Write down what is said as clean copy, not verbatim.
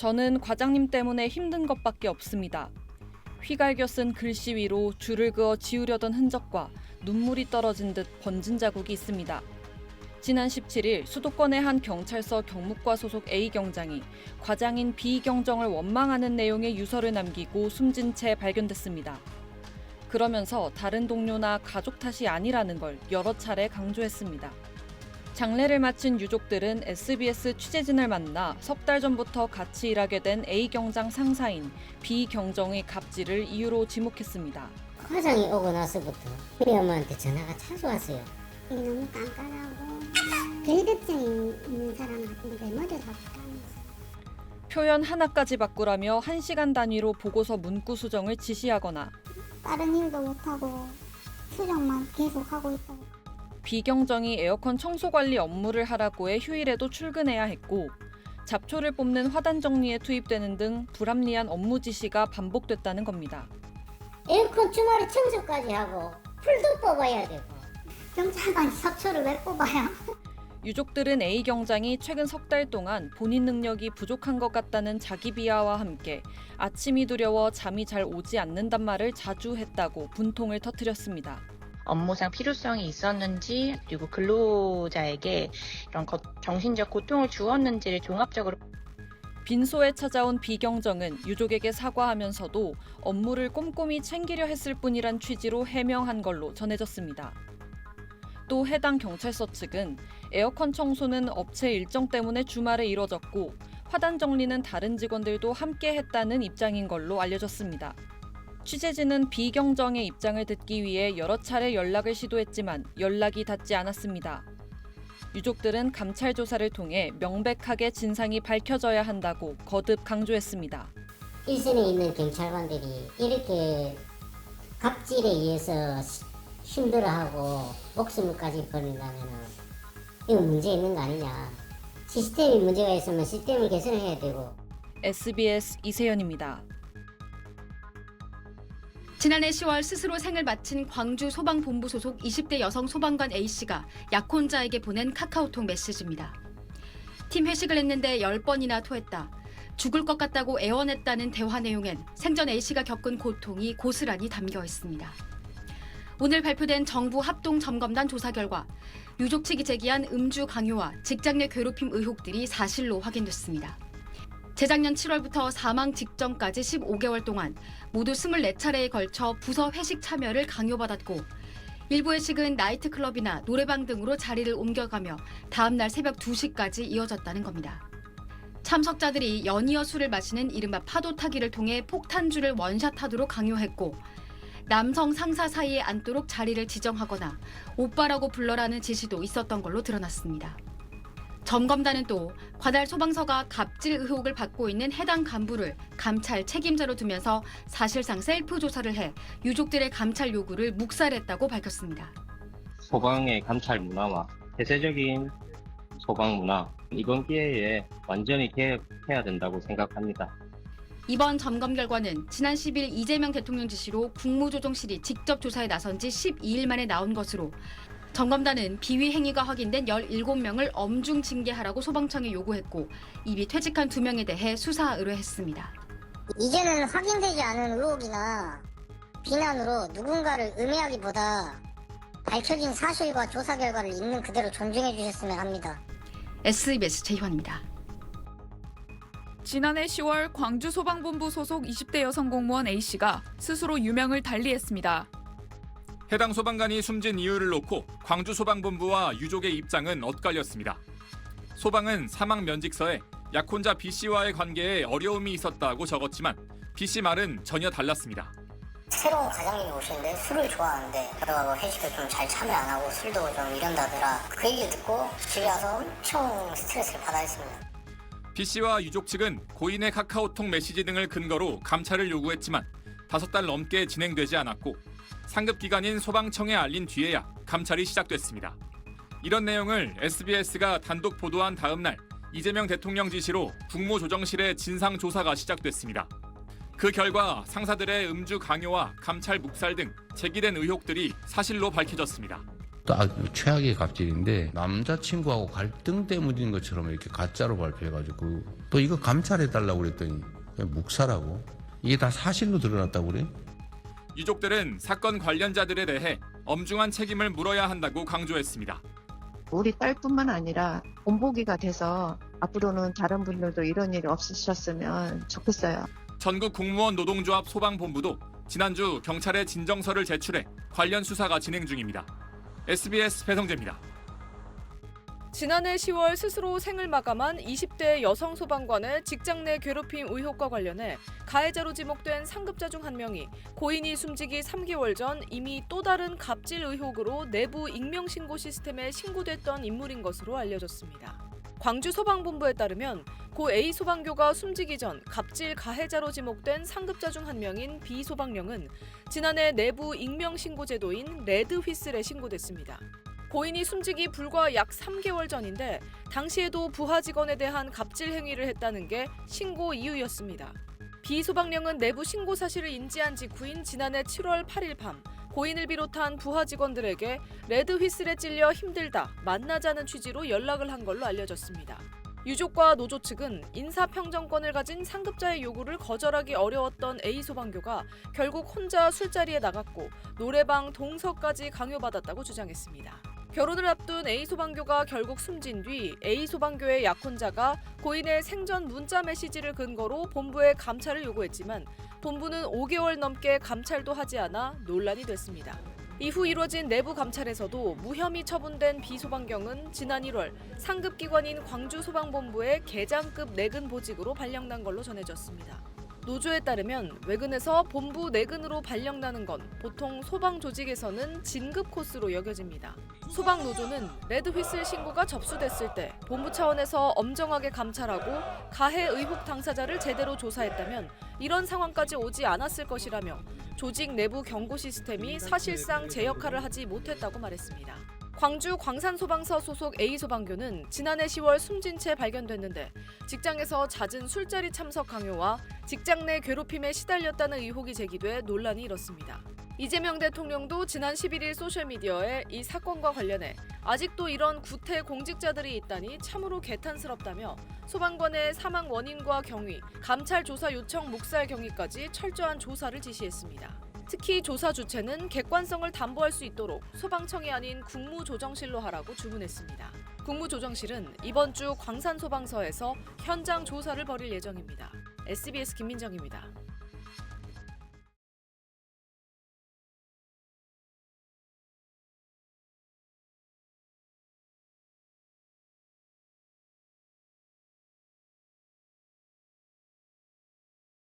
저는 과장님 때문에 힘든 것밖에 없습니다. 휘갈겨 쓴 글씨 위로 줄을 그어 지우려던 흔적과 눈물이 떨어진 듯 번진 자국이 있습니다. 지난 17일 수도권의 한 경찰서 경무과 소속 A 경장이 과장인 B 경정을 원망하는 내용의 유서를 남기고 숨진 채 발견됐습니다. 그러면서 다른 동료나 가족 탓이 아니라는 걸 여러 차례 강조했습니다. 장례를 마친 유족들은 SBS 취재진을 만나 석 달 전부터 같이 일하게 된 A 경장 상사인 B 경정의 갑질을 이유로 지목했습니다. 과장이 오고 나서부터 우리 엄마한테 전화가 자주 왔어요. 너무 깐깐하고 결벽증 있는 사람 같은데 머리를 박다면서. 표현 하나까지 바꾸라며 1시간 단위로 보고서 문구 수정을 지시하거나 다른 일도 못하고 수정만 계속하고 있다고. 비경정이 에어컨 청소 관리 업무를 하라고 해 휴일에도 출근해야 했고 잡초를 뽑는 화단 정리에 투입되는 등 불합리한 업무 지시가 반복됐다는 겁니다. 에어컨 주말에 청소까지 하고 풀도 뽑아야 되고. 경찰관이 잡초를 왜 뽑아요? 유족들은 A 경장이 최근 석 달 동안 본인 능력이 부족한 것 같다는 자기 비하와 함께 아침이 두려워 잠이 잘 오지 않는단 말을 자주 했다고 분통을 터뜨렸습니다. 업무상 필요성이 있었는지 그리고 근로자에게 이런 정신적 고통을 주었는지를 종합적으로 빈소에 찾아온 비경정은 유족에게 사과하면서도 업무를 꼼꼼히 챙기려 했을 뿐이란 취지로 해명한 걸로 전해졌습니다. 또 해당 경찰서 측은 에어컨 청소는 업체 일정 때문에 주말에 이뤄졌고 화단 정리는 다른 직원들도 함께 했다는 입장인 걸로 알려졌습니다. 취재진은 비경정의 입장을 듣기 위해 여러 차례 연락을 시도했지만 연락이 닿지 않았습니다. 유족들은 감찰 조사를 통해 명백하게 진상이 밝혀져야 한다고 거듭 강조했습니다. 일선에 있는 경찰관들이 이렇게 갑질에 의해서 힘들어하고 목숨까지 버린다면 이건 문제 있는 거 아니냐. 시스템이 문제가 있으면 시스템을 개선해야 되고. SBS 이세연입니다. 지난해 10월 스스로 생을 마친 광주 소방본부 소속 20대 여성 소방관 A씨가 약혼자에게 보낸 카카오톡 메시지입니다. 팀 회식을 했는데 10번이나 토했다. 죽을 것 같다고 애원했다는 대화 내용엔 생전 A씨가 겪은 고통이 고스란히 담겨 있습니다. 오늘 발표된 정부 합동점검단 조사 결과 유족 측이 제기한 음주 강요와 직장 내 괴롭힘 의혹들이 사실로 확인됐습니다. 재작년 7월부터 사망 직전까지 15개월 동안 모두 24차례에 걸쳐 부서 회식 참여를 강요받았고 일부 회식은 나이트클럽이나 노래방 등으로 자리를 옮겨가며 다음 날 새벽 2시까지 이어졌다는 겁니다. 참석자들이 연이어 술을 마시는 이른바 파도 타기를 통해 폭탄주를 원샷하도록 강요했고 남성 상사 사이에 앉도록 자리를 지정하거나 오빠라고 불러라는 지시도 있었던 걸로 드러났습니다. 점검단은 또 관할 소방서가 갑질 의혹을 받고 있는 해당 간부를 감찰 책임자로 두면서 사실상 셀프 조사를 해 유족들의 감찰 요구를 묵살했다고 밝혔습니다. 소방의 감찰 문화와 폐쇄적인 소방 문화, 이번 기회에 완전히 개혁해야 된다고 생각합니다. 이번 점검 결과는 지난 10일 이재명 대통령 지시로 국무조정실이 직접 조사에 나선 지 12일 만에 나온 것으로 점검단은 비위 행위가 확인된 17명을 엄중 징계하라고 소방청에 요구했고 이미 퇴직한 2명에 대해 수사 의뢰했습니다. 이제는 확인되지 않은 의혹이나 비난으로 누군가를 음해하기보다 밝혀진 사실과 조사 결과를 있는 그대로 존중해 주셨으면 합니다. SBS 최희원입니다. 지난해 10월 광주 소방본부 소속 20대 여성 공무원 A씨가 스스로 유명을 달리했습니다. 해당 소방관이 숨진 이유를 놓고 광주 소방본부와 유족의 입장은 엇갈렸습니다. 소방은 사망 면직서에 약혼자 B씨와의 관계에 어려움이 있었다고 적었지만 B씨 말은 전혀 달랐습니다. 새로운 과장님이 오시는데 술을 좋아하는데 그러다가 회식을 좀 잘 참여 안 하고 술도 좀 이런다더라. 그 얘기 듣고 집에 와서 엄청 스트레스를 받아 했습니다. B씨와 유족 측은 고인의 카카오톡 메시지 등을 근거로 감찰을 요구했지만 5달 넘게 진행되지 않았고 상급 기관인 소방청에 알린 뒤에야 감찰이 시작됐습니다. 이런 내용을 SBS가 단독 보도한 다음 날 이재명 대통령 지시로 국무조정실의 진상조사가 시작됐습니다. 그 결과 상사들의 음주 강요와 감찰 묵살 등 제기된 의혹들이 사실로 밝혀졌습니다. 또 아주 최악의 갑질인데 남자친구하고 갈등 때문인 것처럼 이렇게 가짜로 발표해가지고 또 이거 감찰해달라고 그랬더니 그냥 묵살하고 이게 다 사실로 드러났다고 그래? 유족들은 사건 관련자들에 대해 엄중한 책임을 물어야 한다고 강조했습니다. 우리 딸뿐만 아니라 본보기가 돼서 앞으로는 다른 분들도 이런 일이 없으셨으면 좋겠어요. 전국 공무원 노동조합 소방본부도 지난주 경찰에 진정서를 제출해 관련 수사가 진행 중입니다. SBS 배성재입니다. 지난해 10월 스스로 생을 마감한 20대 여성 소방관의 직장 내 괴롭힘 의혹과 관련해 가해자로 지목된 상급자 중 한 명이 고인이 숨지기 3개월 전 이미 또 다른 갑질 의혹으로 내부 익명신고 시스템에 신고됐던 인물인 것으로 알려졌습니다. 광주 소방본부에 따르면 고 A 소방교가 숨지기 전 갑질 가해자로 지목된 상급자 중 한 명인 B 소방령은 지난해 내부 익명신고 제도인 레드 휘슬에 신고됐습니다. 고인이 숨지기 불과 약 3개월 전인데 당시에도 부하 직원에 대한 갑질 행위를 했다는 게 신고 이유였습니다. B 소방령은 내부 신고 사실을 인지한 직후인 지난해 7월 8일 밤 고인을 비롯한 부하 직원들에게 레드 휘슬에 찔려 힘들다, 만나자는 취지로 연락을 한 걸로 알려졌습니다. 유족과 노조 측은 인사평정권을 가진 상급자의 요구를 거절하기 어려웠던 A 소방교가 결국 혼자 술자리에 나갔고 노래방 동서까지 강요받았다고 주장했습니다. 결혼을 앞둔 A 소방교가 결국 숨진 뒤 A 소방교의 약혼자가 고인의 생전 문자 메시지를 근거로 본부에 감찰을 요구했지만 본부는 5개월 넘게 감찰도 하지 않아 논란이 됐습니다. 이후 이뤄진 내부 감찰에서도 무혐의 처분된 B 소방경은 지난 1월 상급기관인 광주소방본부의 계장급 내근 보직으로 발령난 걸로 전해졌습니다. 노조에 따르면 외근에서 본부 내근으로 발령나는 건 보통 소방 조직에서는 진급 코스로 여겨집니다. 소방노조는 레드 휘슬 신고가 접수됐을 때 본부 차원에서 엄정하게 감찰하고 가해 의혹 당사자를 제대로 조사했다면 이런 상황까지 오지 않았을 것이라며 조직 내부 경고 시스템이 사실상 제 역할을 하지 못했다고 말했습니다. 광주 광산소방서 소속 A 소방교는 지난해 10월 숨진 채 발견됐는데 직장에서 잦은 술자리 참석 강요와 직장 내 괴롭힘에 시달렸다는 의혹이 제기돼 논란이 일었습니다. 이재명 대통령도 지난 11일 소셜미디어에 이 사건과 관련해 아직도 이런 구태 공직자들이 있다니 참으로 개탄스럽다며 소방관의 사망 원인과 경위, 감찰 조사 요청 묵살 경위까지 철저한 조사를 지시했습니다. 특히 조사 주체는 객관성을 담보할 수 있도록 소방청이 아닌 국무조정실로 하라고 주문했습니다. 국무조정실은 이번 주 광산소방서에서 현장 조사를 벌일 예정입니다. SBS 김민정입니다.